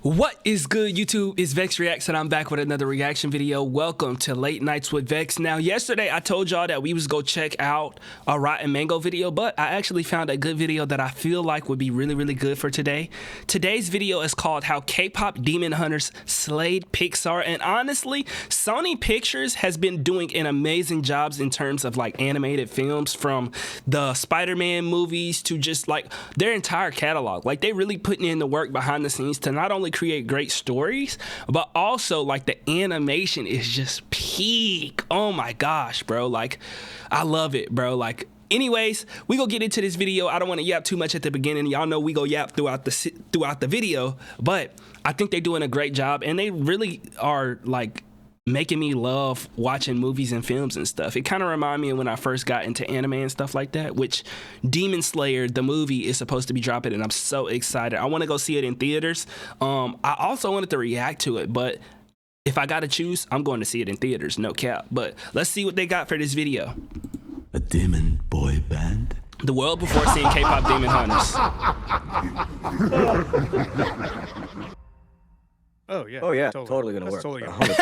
What is good, YouTube? It's VexReacts, and I'm back with another reaction video. Welcome to Late Nights with Vex. Now, yesterday I told y'all that we was go check out a Rotten Mango video, but I actually found a good video that I feel like would be really good for today. Today's video is called How K-Pop Demon Hunters Slayed Pixar, and honestly, Sony Pictures has been doing an amazing jobs in terms of like animated films, from the Spider-Man movies to just like their entire catalog. Like, they really putting in the work behind the scenes to not only create great stories, but also like the animation is just peak. Oh my gosh, bro, like I love it, bro. Like, anyways, we gonna get into this video. I don't want to yap too much at the beginning. Y'all know we go yap throughout the video, but I think they're doing a great job, and they really are like making me love watching movies and films and stuff. It kind of reminded me of when I first got into anime and stuff like that, which Demon Slayer, the movie, is supposed to be dropping, and I'm so excited. I want to go see it in theaters. I also wanted to react to it, but if I gotta choose, I'm going to see it in theaters, no cap. But let's see what they got for this video. A demon boy band? The world before seeing K-Pop Demon Hunters. Oh yeah. Oh yeah, totally gonna work. Totally gonna work.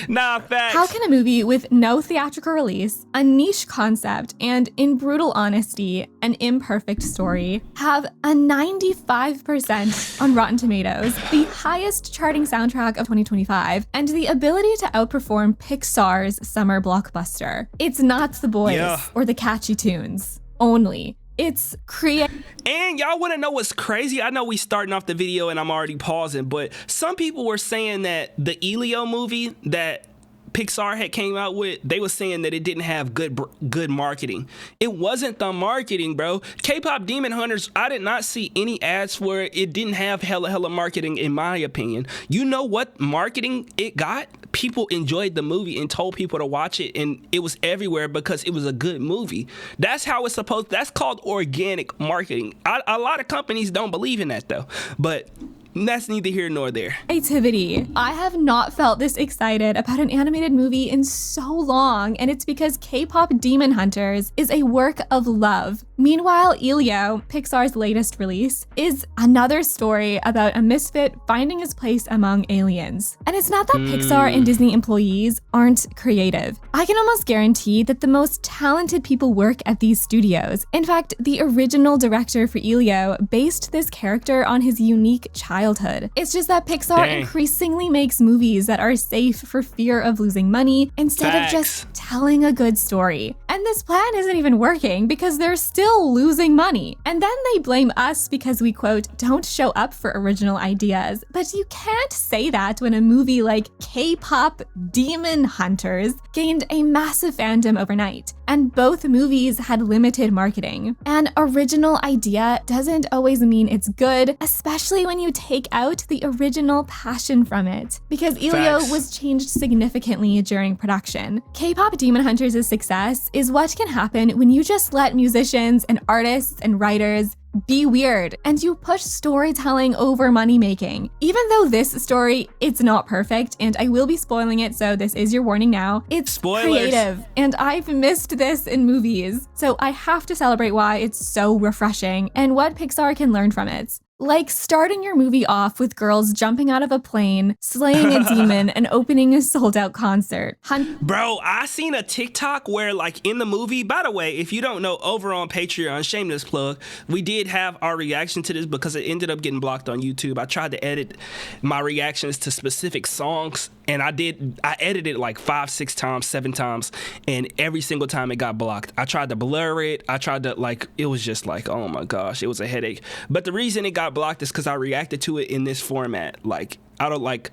Nah, facts. How can a movie with no theatrical release, a niche concept, and in brutal honesty, an imperfect story, have a 95% on Rotten Tomatoes, the highest charting soundtrack of 2025, and the ability to outperform Pixar's summer blockbuster? It's not the boys or the catchy tunes only. It's creative. And y'all want to know what's crazy? I know we starting off the video and I'm already pausing, but some people were saying that the Elio movie that Pixar had came out with, they were saying that it didn't have good marketing. It wasn't the marketing, bro. K-Pop Demon Hunters, I did not see any ads for it. It didn't have hella marketing, in my opinion. You know what marketing it got? People enjoyed the movie and told people to watch it, and it was everywhere because it was a good movie. That's how it's supposed. That's called organic marketing. A lot of companies don't believe in that though, but that's neither here nor there. Creativity. I have not felt this excited about an animated movie in so long, and it's because K-Pop Demon Hunters is a work of love. Meanwhile, Elio, Pixar's latest release, is another story about a misfit finding his place among aliens. And it's not that Pixar and Disney employees aren't creative. I can almost guarantee that the most talented people work at these studios. In fact, the original director for Elio based this character on his unique childhood. It's just that Pixar increasingly makes movies that are safe for fear of losing money instead of just telling a good story. And this plan isn't even working because they're still losing money. And then they blame us because we, quote, don't show up for original ideas. But you can't say that when a movie like K-Pop Demon Hunters gained a massive fandom overnight, and both movies had limited marketing. An original idea doesn't always mean it's good, especially when you take out the original passion from it, because Elio was changed significantly during production. K-Pop Demon Hunters' success is what can happen when you just let musicians and artists and writers be weird, and you push storytelling over money making. Even though this story, it's not perfect, and I will be spoiling it, so this is your warning now. It's creative, and I've missed this in movies, so I have to celebrate why it's so refreshing and what Pixar can learn from it. Like starting your movie off with girls jumping out of a plane, slaying a demon, and opening a sold-out concert. Bro, I seen a TikTok where, like, in the movie, by the way, if you don't know, over on Patreon, shameless plug, we did have our reaction to this because it ended up getting blocked on YouTube. I tried to edit my reactions to specific songs, and I edited like 5, 6 times, 7 times, and every single time it got blocked. I tried to blur it. I tried to, like, it was just like, oh my gosh, it was a headache. But the reason it got blocked is because I reacted to it in this format, like out of like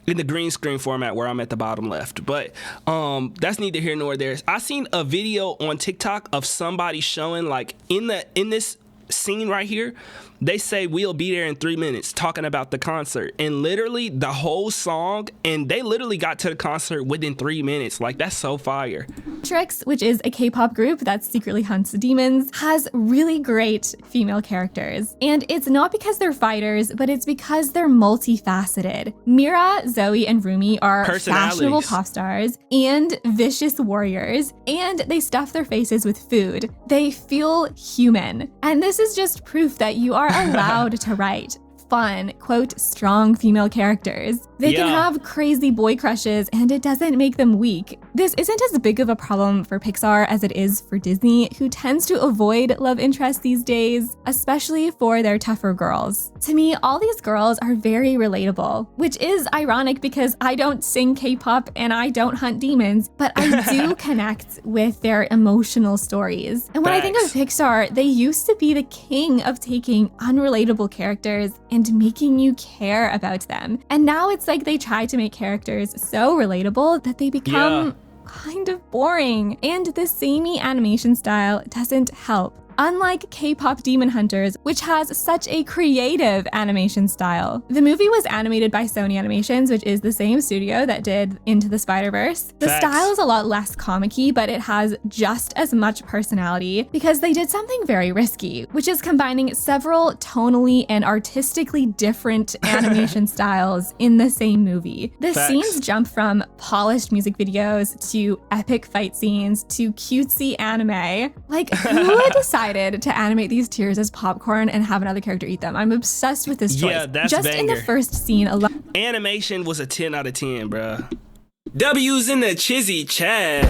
in the green screen format where I'm at the bottom left. But that's neither here nor there. I seen a video on TikTok of somebody showing, like, in this scene right here, they say we'll be there in 3 minutes, talking about the concert, and literally the whole song, and they literally got to the concert within 3 minutes. Like, that's so fire. Trix, which is a K-pop group that secretly hunts demons, has really great female characters. And it's not because they're fighters, but it's because they're multifaceted. Mira, Zoe, and Rumi are fashionable pop stars and vicious warriors, and they stuff their faces with food. They feel human. And this is just proof that you are allowed to write fun, quote, strong female characters. They can have crazy boy crushes and it doesn't make them weak. This isn't as big of a problem for Pixar as it is for Disney, who tends to avoid love interests these days, especially for their tougher girls. To me, all these girls are very relatable, which is ironic because I don't sing K-pop and I don't hunt demons, but I do connect with their emotional stories. And when I think of Pixar, they used to be the king of taking unrelatable characters and making you care about them. And now it's like they try to make characters so relatable that they become kind of boring. And the samey animation style doesn't help. Unlike K-pop Demon Hunters, which has such a creative animation style. The movie was animated by Sony Animations, which is the same studio that did Into the Spider-Verse. The style is a lot less comic-y, but it has just as much personality because they did something very risky, which is combining several tonally and artistically different animation styles in the same movie. The scenes jump from polished music videos to epic fight scenes to cutesy anime. Like, who decided to animate these tears as popcorn and have another character eat them? I'm obsessed with this choice. Yeah, that's just banger. In the first scene alone. Animation was a 10 out of 10, bruh. W's in the chizzy chat.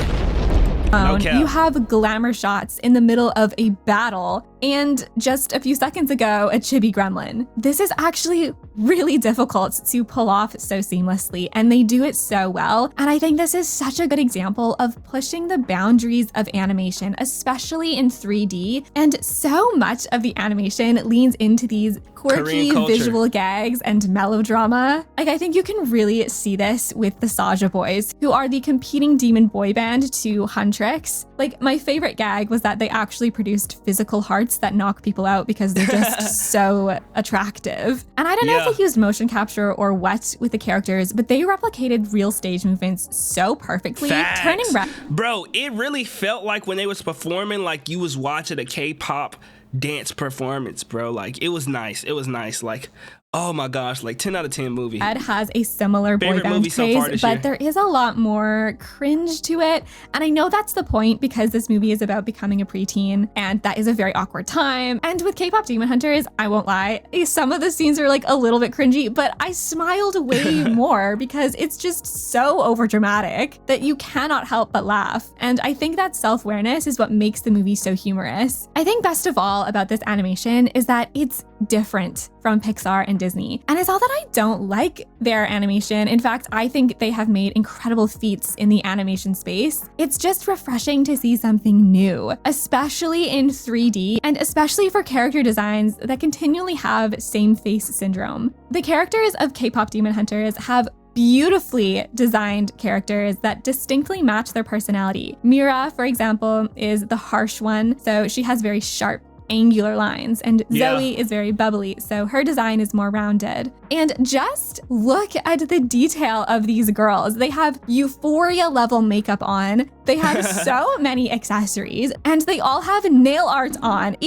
You have glamour shots in the middle of a battle, and just a few seconds ago, a chibi gremlin. This is actually really difficult to pull off so seamlessly, and they do it so well. And I think this is such a good example of pushing the boundaries of animation, especially in 3D. And so much of the animation leans into these quirky visual gags and melodrama. Like, I think you can really see this with the Saja Boys, who are the competing demon boy band to Huntrix. Like, my favorite gag was that they actually produced physical hearts that knock people out because they're just so attractive. And I don't know if they used motion capture or what with the characters, but they replicated real stage movements so perfectly. Turning Bro, it really felt like when they was performing, like you was watching a K-pop dance performance, bro. Like, it was nice. It was nice. Like, oh my gosh, like 10 out of 10 movie. Ed has a similar boy band craze, but there is a lot more cringe to it. And I know that's the point because this movie is about becoming a preteen, and that is a very awkward time. And with K-pop Demon Hunters, I won't lie, some of the scenes are like a little bit cringy, but I smiled way more because it's just so overdramatic that you cannot help but laugh. And I think that self-awareness is what makes the movie so humorous. I think best of all about this animation is that it's different from Pixar and Disney. And it's not that I don't like their animation. In fact, I think they have made incredible feats in the animation space. It's just refreshing to see something new, especially in 3D, and especially for character designs that continually have same face syndrome. The characters of K-pop Demon Hunters have beautifully designed characters that distinctly match their personality. Mira, for example, is the harsh one, so she has very sharp, angular lines, and Zoe is very bubbly, so her design is more rounded. And just look at the detail of these girls. They have Euphoria level makeup on, they have so many accessories, and they all have nail art on.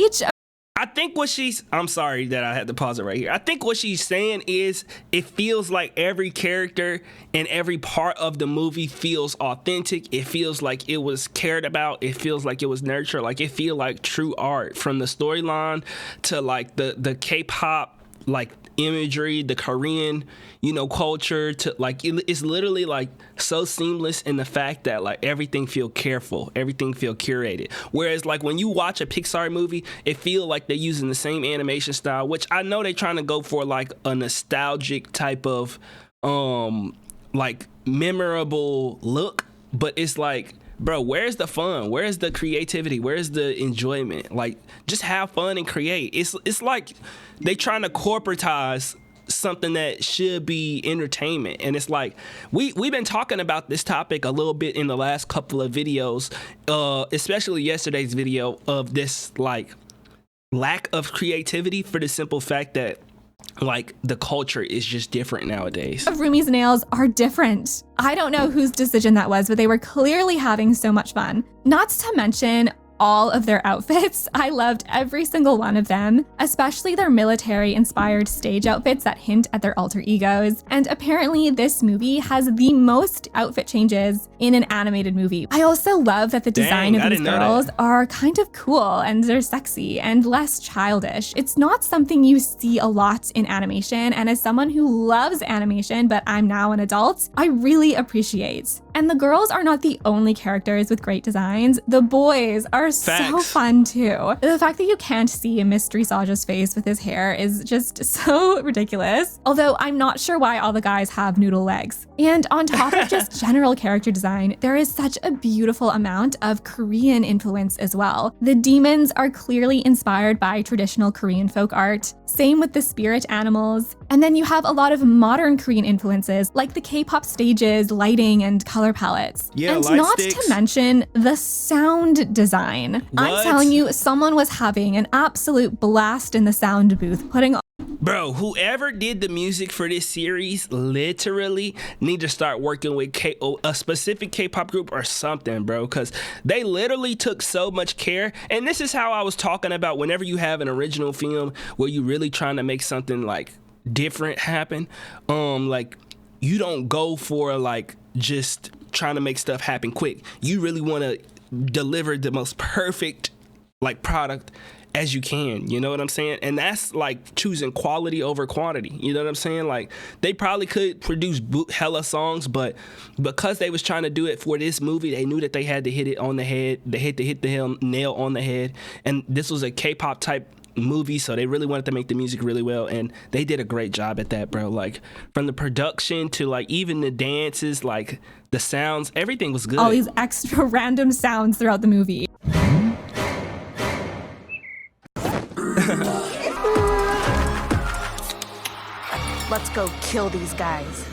I think what I'm sorry that I had to pause it right here. I think what she's saying is it feels like every character and every part of the movie feels authentic. It feels like it was cared about. It feels like it was nurtured. Like, it feels like true art, from the storyline to like the K-pop like imagery, the Korean, culture, to like it's literally like so seamless in the fact that like everything feel careful, everything feel curated. Whereas like when you watch a Pixar movie, it feel like they're using the same animation style, which I know they're trying to go for like a nostalgic type of like memorable look, but it's like, bro, where's the fun? Where's the creativity? Where's the enjoyment? Like, just have fun and create. It's like they trying to corporatize something that should be entertainment. And it's like, we've been talking about this topic a little bit in the last couple of videos, especially yesterday's video, of this like lack of creativity, for the simple fact that like the culture is just different nowadays. Rumi's nails are different. I don't know whose decision that was, but they were clearly having so much fun. Not to mention all of their outfits. I loved every single one of them, especially their military-inspired stage outfits that hint at their alter egos. And apparently this movie has the most outfit changes in an animated movie. I also love that the design of these girls are kind of cool and they're sexy and less childish. It's not something you see a lot in animation, and as someone who loves animation, but I'm now an adult, I really appreciate. And the girls are not the only characters with great designs. The boys are so fun too. The fact that you can't see Mystery Saja's face with his hair is just so ridiculous. Although I'm not sure why all the guys have noodle legs. And on top of just general character design, there is such a beautiful amount of Korean influence as well. The demons are clearly inspired by traditional Korean folk art. Same with the spirit animals. And then you have a lot of modern Korean influences like the K-pop stages, lighting, and color palettes. Yeah, and not to mention the sound design. What? I'm telling you, someone was having an absolute blast in the sound booth, putting Bro, whoever did the music for this series literally need to start working with a specific K-pop group or something, bro, because they literally took so much care. And this is how I was talking about whenever you have an original film where you really trying to make something like different happen, like you don't go for like just trying to make stuff happen quick. You really want to deliver the most perfect like product as you can, you know what I'm saying? And that's like choosing quality over quantity, you know what I'm saying? Like they probably could produce hella songs, but because they was trying to do it for this movie, they knew that they had to hit it on the head. They had to hit the nail on the head. And this was a K-pop type movie, so they really wanted to make the music really well, and they did a great job at that, bro. Like from the production to like even the dances, like the sounds, everything was good. All these extra random sounds throughout the movie. Let's go kill these guys.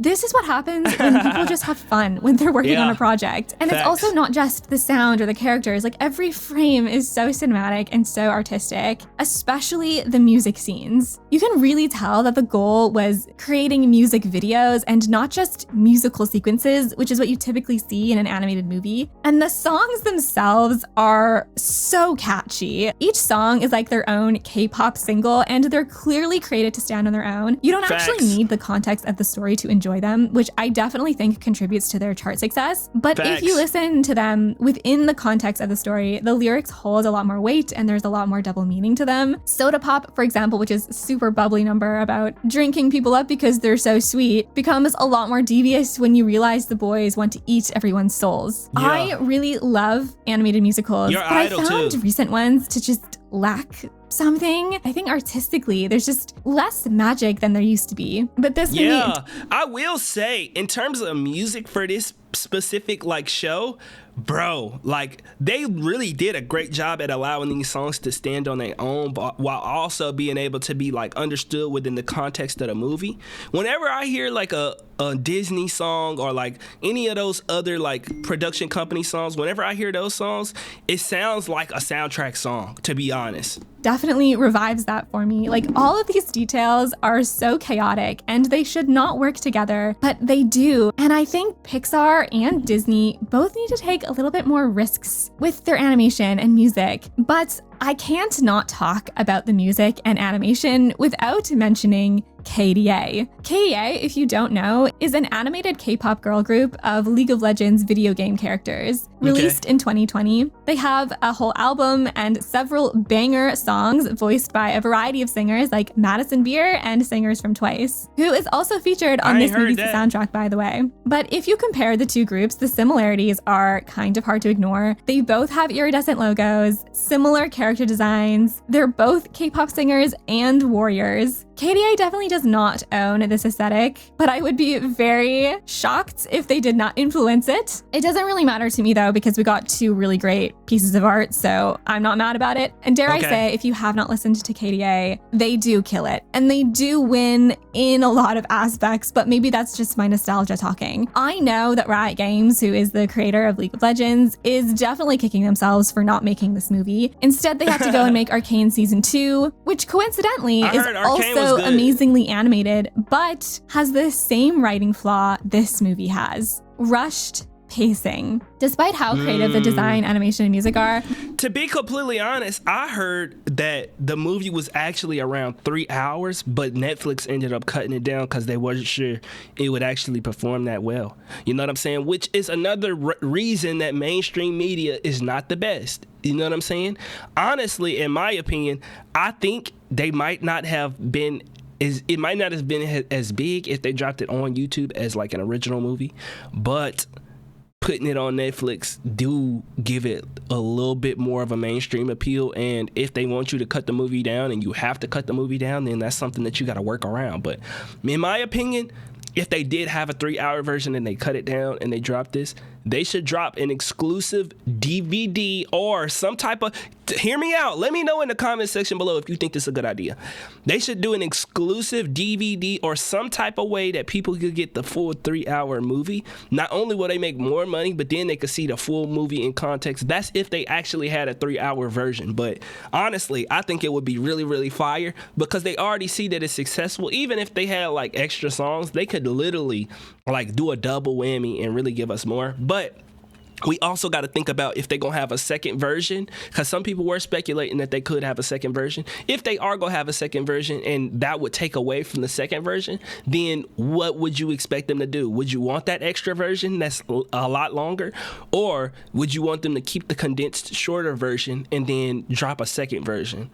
This is what happens when people just have fun when they're working on a project. And it's also not just the sound or the characters. Like every frame is so cinematic and so artistic, especially the music scenes. You can really tell that the goal was creating music videos and not just musical sequences, which is what you typically see in an animated movie. And the songs themselves are so catchy. Each song is like their own K-pop single, and they're clearly created to stand on their own. You don't actually need the context of the story to enjoy them, which I definitely think contributes to their chart success. But if you listen to them within the context of the story, the lyrics hold a lot more weight and there's a lot more double meaning to them. Soda Pop, for example, which is a super bubbly number about drinking people up because they're so sweet, becomes a lot more devious when you realize the boys want to eat everyone's souls. Yeah. I really love animated musicals, but I found recent ones to just lack something. I think artistically, there's just less magic than there used to be. But this movie, I will say, in terms of music for this specific like show, bro, like they really did a great job at allowing these songs to stand on their own, but while also being able to be like understood within the context of the movie. Whenever I hear like a Disney song or like any of those other like production company songs, whenever I hear those songs, it sounds like a soundtrack song, to be honest. Definitely revives that for me. Like all of these details are so chaotic and they should not work together, but they do. And I think Pixar and Disney both need to take a little bit more risks with their animation and music. But I can't not talk about the music and animation without mentioning KDA. KDA, if you don't know, is an animated K-pop girl group of League of Legends video game characters. Released in 2020, they have a whole album and several banger songs voiced by a variety of singers like Madison Beer and singers from Twice, who is also featured on this movie's soundtrack, by the way. But if you compare the two groups, the similarities are kind of hard to ignore. They both have iridescent logos, similar character designs. They're both K-pop singers and warriors. KDA definitely does not own this aesthetic, but I would be very shocked if they did not influence it. It doesn't really matter to me though, because we got two really great pieces of art, so I'm not mad about it. And dare I say, if you have not listened to KDA, they do kill it. And they do win in a lot of aspects, but maybe that's just my nostalgia talking. I know that Riot Games, who is the creator of League of Legends, is definitely kicking themselves for not making this movie. Instead, they had to go and make Arcane Season 2, which coincidentally is also amazingly animated, but has the same writing flaw this movie has. Rushed pacing. Despite how creative the design, animation, and music are, To be completely honest, I heard that the movie was actually around 3 hours, but Netflix ended up cutting it down because they wasn't sure it would actually perform that well. You know what I'm saying? Which is another reason that mainstream media is not the best. You know what I'm saying? Honestly, in my opinion, I think they might not have been it might not have been as big if they dropped it on YouTube as like an original movie, but putting it on Netflix do give it a little bit more of a mainstream appeal. And if they want you to cut the movie down and you have to cut the movie down, then that's something that you got to work around. But in my opinion, if they did have a 3-hour version and they cut it down and they dropped this, they should drop an exclusive DVD or some type of, hear me out, let me know in the comment section below if you think this is a good idea. They should do an exclusive DVD or some type of way that people could get the full 3-hour movie. Not only will they make more money, but then they could see the full movie in context. That's if they actually had a 3-hour version. But honestly, I think it would be really, really fire because they already see that it's successful. Even if they had like extra songs, they could literally like do a double whammy and really give us more. But we also got to think about if they're going to have a second version, because some people were speculating that they could have a second version. If they are going to have a second version and that would take away from the second version, then what would you expect them to do? Would you want that extra version that's a lot longer? Or would you want them to keep the condensed shorter version and then drop a second version?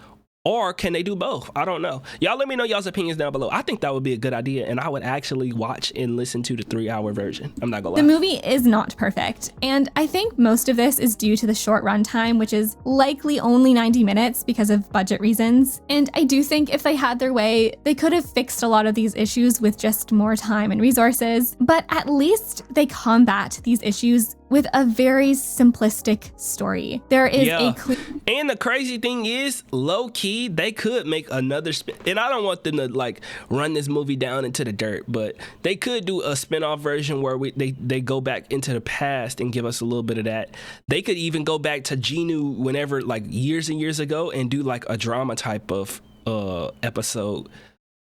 Or can they do both? I don't know. Y'all let me know y'all's opinions down below. I think that would be a good idea, and I would actually watch and listen to the 3-hour version. I'm not gonna lie. the movie is not perfect. And I think most of this is due to the short runtime, which is likely only 90 minutes because of budget reasons. And I do think if they had their way, they could have fixed a lot of these issues with just more time and resources. But at least they combat these issues with a very simplistic story. There is and the crazy thing is, low key, they could make another and I don't want them to like run this movie down into the dirt, but they could do a spin-off version where they go back into the past and give us a little bit of that. They could even go back to Genu whenever, like years and years ago, and do like a drama type of episode.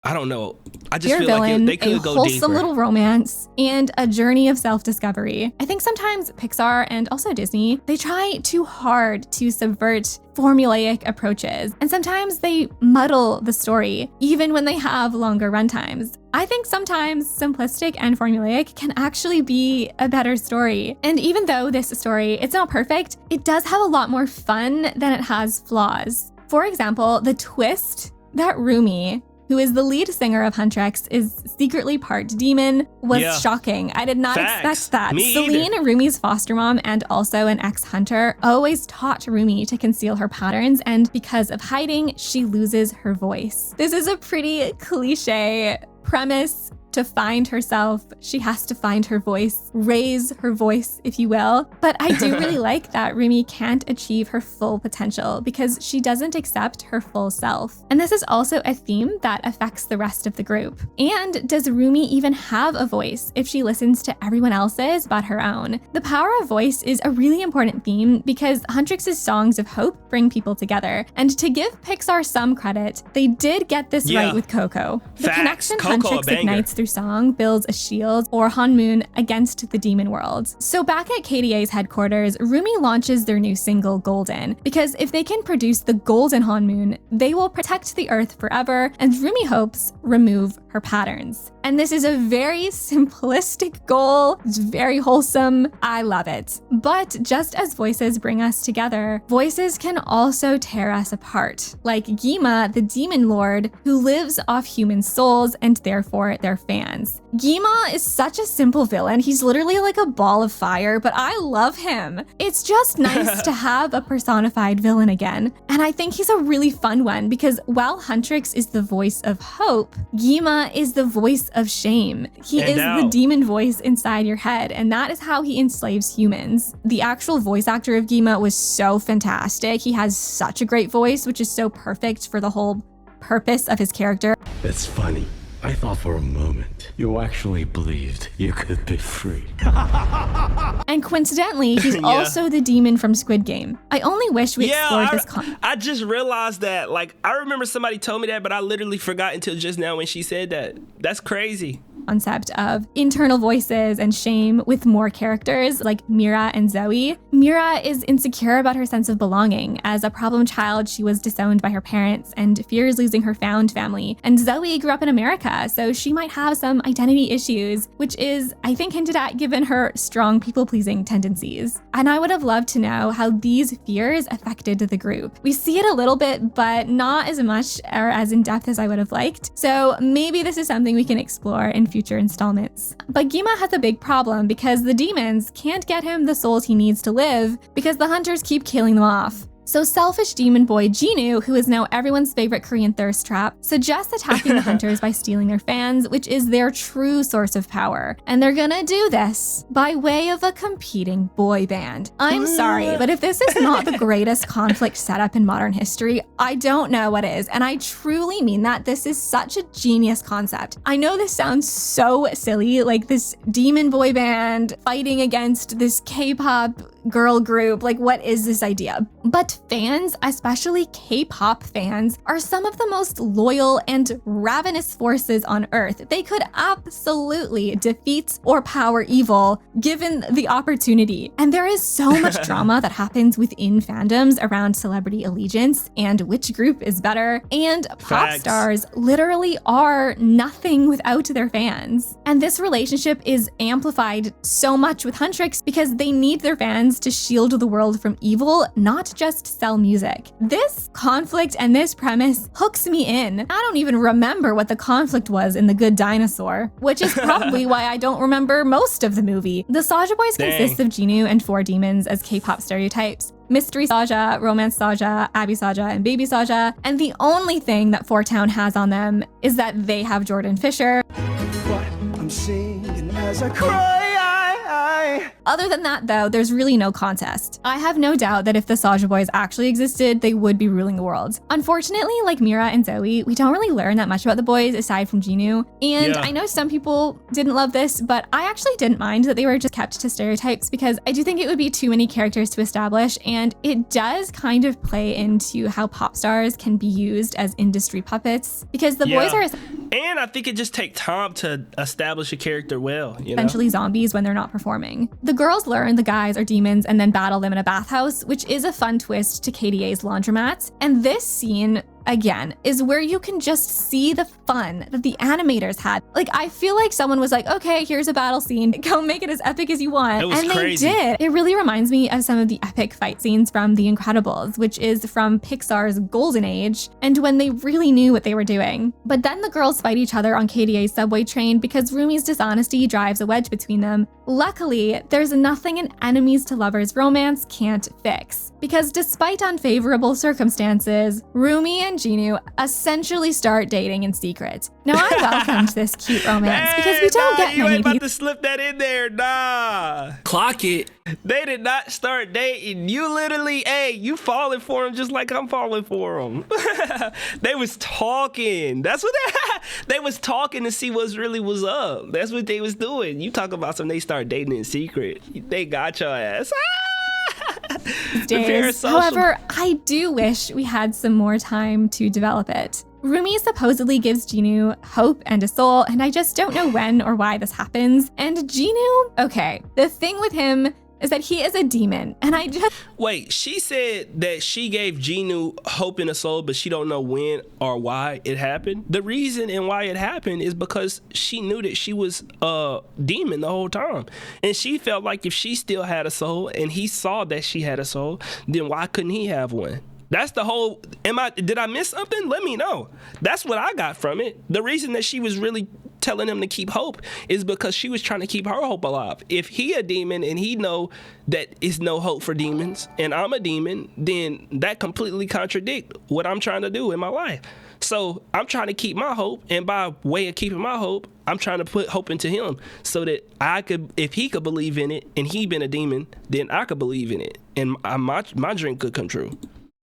I don't know. I just feel like they could go deeper. A wholesome little romance and a journey of self-discovery. I think sometimes Pixar and also Disney, they try too hard to subvert formulaic approaches. And sometimes they muddle the story, even when they have longer runtimes. I think sometimes simplistic and formulaic can actually be a better story. And even though this story, it's not perfect, it does have a lot more fun than it has flaws. For example, the twist that Rumi, who is the lead singer of Huntrix, is secretly part demon, was shocking. I did not expect that. Celine, Rumi's foster mom and also an ex-hunter, always taught Rumi to conceal her patterns, and because of hiding, she loses her voice. This is a pretty cliche premise. To find herself, she has to find her voice, raise her voice, if you will. But I do really like that Rumi can't achieve her full potential because she doesn't accept her full self. And this is also a theme that affects the rest of the group. And does Rumi even have a voice if she listens to everyone else's but her own? The power of voice is a really important theme because Huntrix's songs of hope bring people together. And to give Pixar some credit, they did get this right with Coco. The connection Huntrix ignites through song builds a shield or Hanmoon against the demon world. So back at KDA's headquarters, Rumi launches their new single Golden, because if they can produce the golden Hanmoon, they will protect the earth forever, and Rumi hopes remove her patterns. And this is a very simplistic goal. It's very wholesome. I love it. But just as voices bring us together, voices can also tear us apart. Like Gima, the demon lord, who lives off human souls and therefore their fans. Gima is such a simple villain. He's literally like a ball of fire, but I love him. It's just nice to have a personified villain again. And I think he's a really fun one because while Huntrix is the voice of hope, Gima is the voice of shame. He is the demon voice inside your head, and that is how he enslaves humans. The actual voice actor of Gima was so fantastic. He has such a great voice, which is so perfect for the whole purpose of his character. That's funny. I thought for a moment you actually believed you could be free. And coincidentally, he's also the demon from Squid Game. I only wish we explored this I just realized that. Like, I remember somebody told me that, but I literally forgot until just now when she said that. That's crazy. concept of internal voices and shame with more characters like Mira and Zoe. Mira is insecure about her sense of belonging. As a problem child, she was disowned by her parents and fears losing her found family. And Zoe grew up in America, so she might have some identity issues, which is, I think, hinted at given her strong people-pleasing tendencies. And I would have loved to know how these fears affected the group. We see it a little bit, but not as much or as in depth as I would have liked. So maybe this is something we can explore in future installments. But Gima has a big problem because the demons can't get him the souls he needs to live because the hunters keep killing them off. So selfish demon boy Jinu, who is now everyone's favorite Korean thirst trap, suggests attacking the hunters by stealing their fans, which is their true source of power. And they're gonna do this by way of a competing boy band. I'm sorry, but if this is not the greatest conflict setup in modern history, I don't know what is. And I truly mean that. This is such a genius concept. I know this sounds so silly, like this demon boy band fighting against this K-pop girl group. Like, what is this idea? But fans, especially K-pop fans, are some of the most loyal and ravenous forces on Earth. They could absolutely defeat or power evil given the opportunity. And there is so much drama that happens within fandoms around celebrity allegiance and which group is better. And pop stars literally are nothing without their fans. And this relationship is amplified so much with Huntrix because they need their fans to shield the world from evil, not just sell music. This conflict and this premise hooks me in. I don't even remember what the conflict was in The Good Dinosaur, which is probably why I don't remember most of the movie. The Saja Boys consist of Jinu and 4 demons as K-pop stereotypes: Mystery Saja, Romance Saja, Abby Saja, and Baby Saja. And the only thing that 4town has on them is that they have Jordan Fisher. But I'm singing as I cry. Other than that, though, there's really no contest. I have no doubt that if the Saja Boys actually existed, they would be ruling the world. Unfortunately, like Mira and Zoe, we don't really learn that much about the boys aside from Jinu. And I know some people didn't love this, but I actually didn't mind that they were just kept to stereotypes because I do think it would be too many characters to establish, and it does kind of play into how pop stars can be used as industry puppets because the boys are and I think it just takes time to establish a character well, you know? Essentially zombies when they're not performing. The girls learn the guys are demons and then battle them in a bathhouse, which is a fun twist to KDA's laundromat. And this scene, again, is where you can just see the fun that the animators had. Like, I feel like someone was like, okay, here's a battle scene. Go make it as epic as you want. It was crazy. They did. It really reminds me of some of the epic fight scenes from The Incredibles, which is from Pixar's golden age, and when they really knew what they were doing. But then the girls fight each other on KDA's subway train because Rumi's dishonesty drives a wedge between them. Luckily, there's nothing an enemies to lovers romance can't fix. Because despite unfavorable circumstances, Rumi and Jinu essentially start dating in secret. Now, I welcomed this cute romance because we don't get you many ain't about people. to slip that in there, nah. Clock it. They did not start dating. You literally, you falling for him just like I'm falling for him. They was talking. That's what they was talking to see what's really was up. That's what they was doing. You talk about something they start dating in secret. They got your ass. Days. However, I do wish we had some more time to develop it. Rumi supposedly gives Jinu hope and a soul, and I just don't know when or why this happens. And Jinu, okay, the thing with him is that he is a demon, and I just... Wait, she said that she gave Jinu hope in a soul, but she don't know when or why it happened. The reason and why it happened is because she knew that she was a demon the whole time. And she felt like if she still had a soul and he saw that she had a soul, then why couldn't he have one? That's the whole, did I miss something? Let me know. That's what I got from it. The reason that she was really telling him to keep hope is because she was trying to keep her hope alive. If he a demon and he know that it's no hope for demons and I'm a demon, then that completely contradict what I'm trying to do in my life. So I'm trying to keep my hope, and by way of keeping my hope, I'm trying to put hope into him so that I could, if he could believe in it and he been a demon, then I could believe in it and my dream could come true.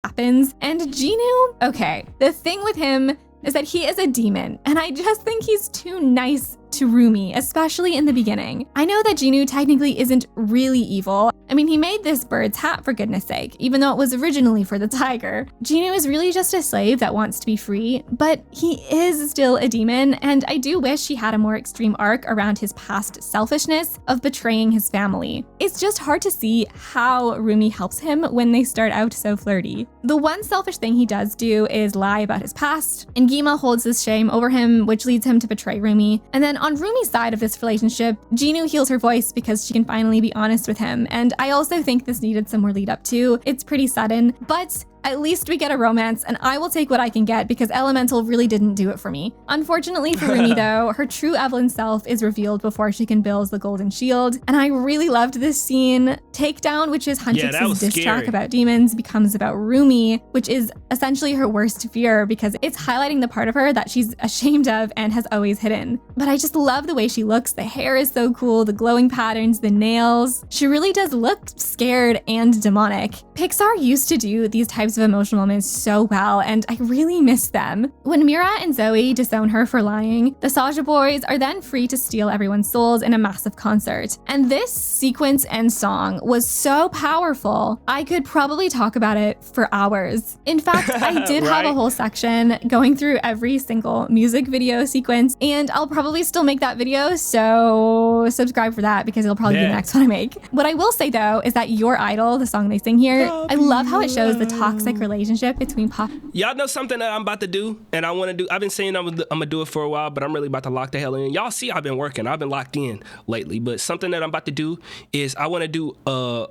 Happens. And Jinu, okay, the thing with him is that he is a demon, and I just think he's too nice to Rumi, especially in the beginning. I know that Jinu technically isn't really evil. I mean, he made this bird's hat for goodness sake, even though it was originally for the tiger. Jinu is really just a slave that wants to be free, but he is still a demon, and I do wish he had a more extreme arc around his past selfishness of betraying his family. It's just hard to see how Rumi helps him when they start out so flirty. The one selfish thing he does do is lie about his past, and Gima holds this shame over him, which leads him to betray Rumi. And then on Rumi's side of this relationship, Jinu heals her voice because she can finally be honest with him, and I also think this needed some more lead up too. It's pretty sudden, but at least we get a romance, and I will take what I can get because Elemental really didn't do it for me. Unfortunately for Rumi though, her true Evelyn self is revealed before she can build the golden shield, and I really loved this scene. Takedown, which is Huntrix's diss track about demons, becomes about Rumi, which is essentially her worst fear because it's highlighting the part of her that she's ashamed of and has always hidden. But I just love the way she looks. The hair is so cool, the glowing patterns, the nails. She really does look scared and demonic. Pixar used to do these types of emotional moments so well, and I really miss them. When Mira and Zoe disown her for lying, the Saja boys are then free to steal everyone's souls in a massive concert. And this sequence and song was so powerful, I could probably talk about it for hours. In fact, I did have a whole section going through every single music video sequence, and I'll probably still make that video, so subscribe for that because it'll probably be the next one I make. What I will say though is that Your Idol, the song they sing here, I love how it shows the toxic relationship between Pop. Y'all know something that I'm about to do and I want to do? I've been saying I'm gonna do it for a while, but I'm really about to lock the hell in. Y'all see I've been working. I've been locked in lately, but something that I'm about to do is I want to do a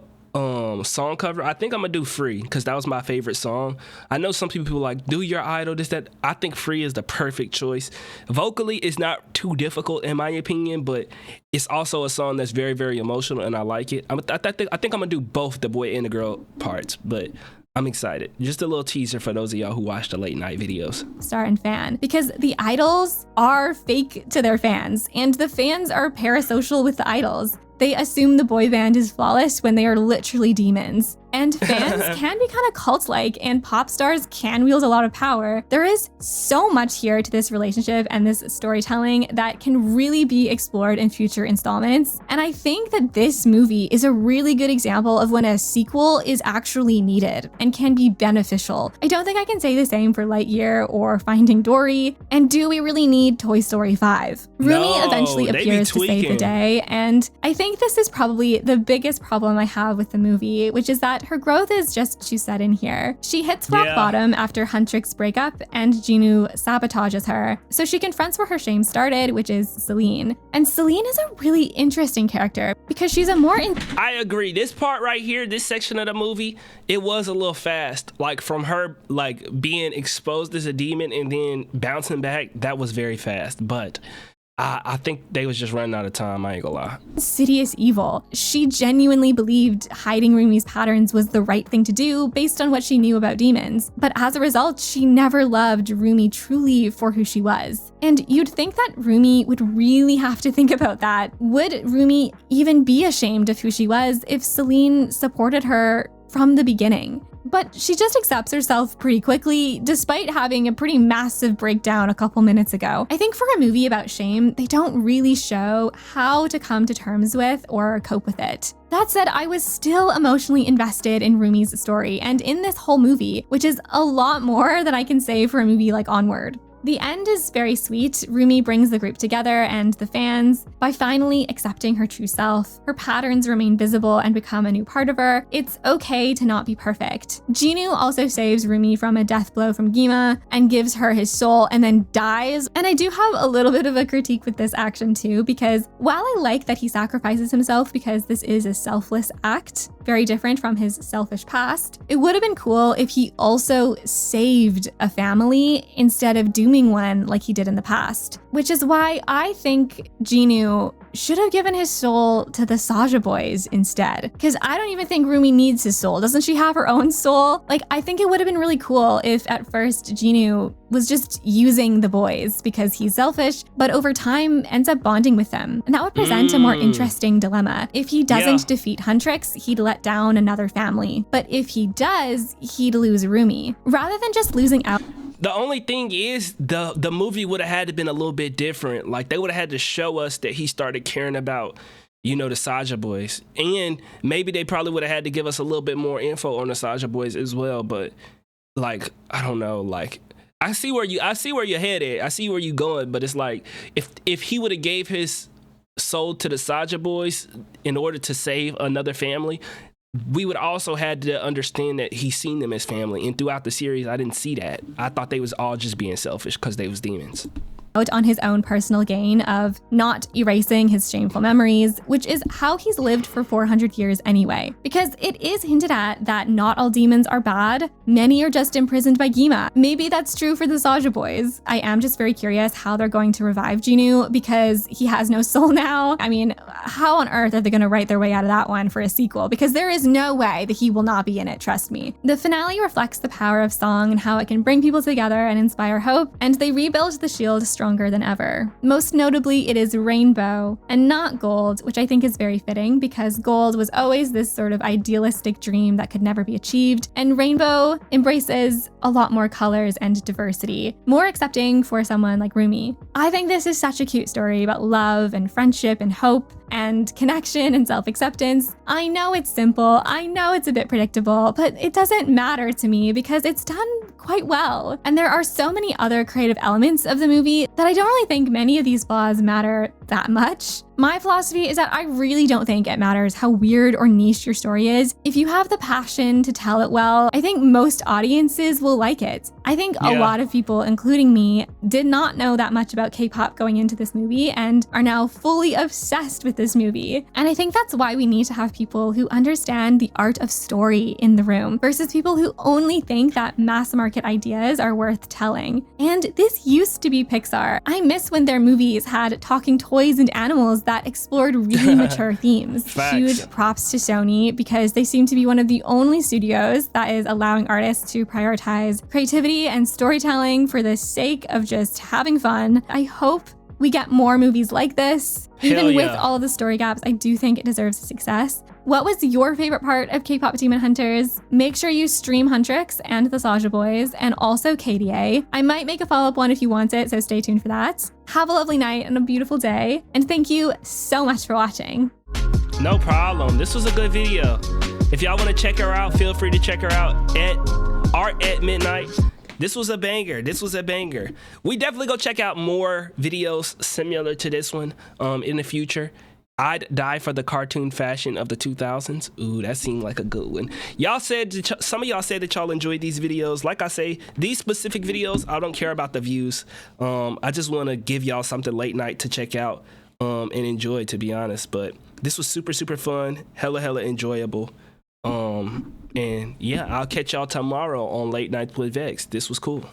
song cover. I think I'm gonna do Free because that was my favorite song. I know some people like do Your Idol, this, that. I think Free is the perfect choice. Vocally, it's not too difficult in my opinion, but it's also a song that's very, very emotional and I like it. I think I'm gonna do both the boy and the girl parts, but I'm excited. Just a little teaser for those of y'all who watch the late night videos. Star and fan, because the idols are fake to their fans, and the fans are parasocial with the idols. They assume the boy band is flawless when they are literally demons. And fans can be kind of cult-like, and pop stars can wield a lot of power. There is so much here to this relationship and this storytelling that can really be explored in future installments. And I think that this movie is a really good example of when a sequel is actually needed and can be beneficial. I don't think I can say the same for Lightyear or Finding Dory. And do we really need Toy Story 5? Rumi eventually appears to save the day, and I think this is probably the biggest problem I have with the movie, which is that her growth is just too sudden here. She hits rock bottom after Huntrix breakup and Jinu sabotages her. So she confronts where her shame started, which is Celine. And Celine is a really interesting character because she's a more I agree. This part right here, this section of the movie, it was a little fast. Like from her like being exposed as a demon and then bouncing back, that was very fast. But I think they was just running out of time, I ain't gonna lie. insidious evil. She genuinely believed hiding Rumi's patterns was the right thing to do based on what she knew about demons. But as a result, she never loved Rumi truly for who she was. And you'd think that Rumi would really have to think about that. Would Rumi even be ashamed of who she was if Celine supported her from the beginning? But she just accepts herself pretty quickly, despite having a pretty massive breakdown a couple minutes ago. I think for a movie about shame, they don't really show how to come to terms with or cope with it. That said, I was still emotionally invested in Rumi's story and in this whole movie, which is a lot more than I can say for a movie like Onward. The end is very sweet. Rumi brings the group together and the fans by finally accepting her true self. Her patterns remain visible and become a new part of her. It's okay to not be perfect. Jinu also saves Rumi from a death blow from Gima and gives her his soul and then dies. And I do have a little bit of a critique with this action too, because while I like that he sacrifices himself because this is a selfless act, very different from his selfish past, it would have been cool if he also saved a family instead of dooming one like he did in the past. Which is why I think Jinu should have given his soul to the Saja boys instead. Because I don't even think Rumi needs his soul. Doesn't she have her own soul? Like, I think it would have been really cool if at first Jinu was just using the boys because he's selfish, but over time ends up bonding with them. And that would present a more interesting dilemma. If he doesn't defeat Huntrix, he'd let down another family. But if he does, he'd lose Rumi. Rather than just losing out. The only thing is the movie would have had to been a little bit different. Like they would have had to show us that he started caring about, you know, the Saja boys, and maybe they probably would have had to give us a little bit more info on the Saja boys as well. But like, I don't know, like I see where you're headed. I see where you're going, but it's like if he would have gave his soul to the Saja boys in order to save another family, we would also had to understand that he's seen them as family. And throughout the series, I didn't see that. I thought they was all just being selfish because they was demons. On his own personal gain of not erasing his shameful memories, which is how he's lived for 400 years anyway. Because it is hinted at that not all demons are bad. Many are just imprisoned by Gima. Maybe that's true for the Saja boys. I am just very curious how they're going to revive Jinu because he has no soul now. I mean, how on earth are they going to write their way out of that one for a sequel? Because there is no way that he will not be in it, trust me. The finale reflects the power of song and how it can bring people together and inspire hope, and they rebuild the shield stronger than ever. Most notably, it is rainbow and not gold, which I think is very fitting because gold was always this sort of idealistic dream that could never be achieved, and rainbow embraces a lot more colors and diversity, more accepting for someone like Rumi. I think this is such a cute story about love and friendship and hope and connection and self-acceptance. I know it's simple, I know it's a bit predictable, but it doesn't matter to me because it's done quite well. And there are so many other creative elements of the movie that I don't really think many of these flaws matter that much. My philosophy is that I really don't think it matters how weird or niche your story is. If you have the passion to tell it well, I think most audiences will like it. I think a lot of people, including me, did not know that much about K-pop going into this movie and are now fully obsessed with this movie. And I think that's why we need to have people who understand the art of story in the room versus people who only think that mass market ideas are worth telling. And this used to be Pixar. I miss when their movies had talking toys and animals that explored really mature themes. Facts. Huge props to Sony because they seem to be one of the only studios that is allowing artists to prioritize creativity and storytelling for the sake of just having fun. I hope we get more movies like this. Even with all of the story gaps, I do think it deserves success. What was your favorite part of K-pop Demon Hunters? Make sure you stream Huntrix and the Saja Boys and also KDA. I might make a follow-up one if you want it, so stay tuned for that. Have a lovely night and a beautiful day, and thank you so much for watching. No problem. This was a good video. If y'all want to check her out, feel free to check her out at Art at Midnight. This was a banger. This was a banger. We definitely go check out more videos similar to this one in the future. I'd die for the cartoon fashion of the 2000s. Ooh, that seemed like a good one. Y'all said, some of y'all said that y'all enjoyed these videos. Like I say, these specific videos, I don't care about the views. I just want to give y'all something late night to check out and enjoy, to be honest. But this was super, super fun. Hella enjoyable. And yeah, I'll catch y'all tomorrow on Late Nights with Vex. This was cool.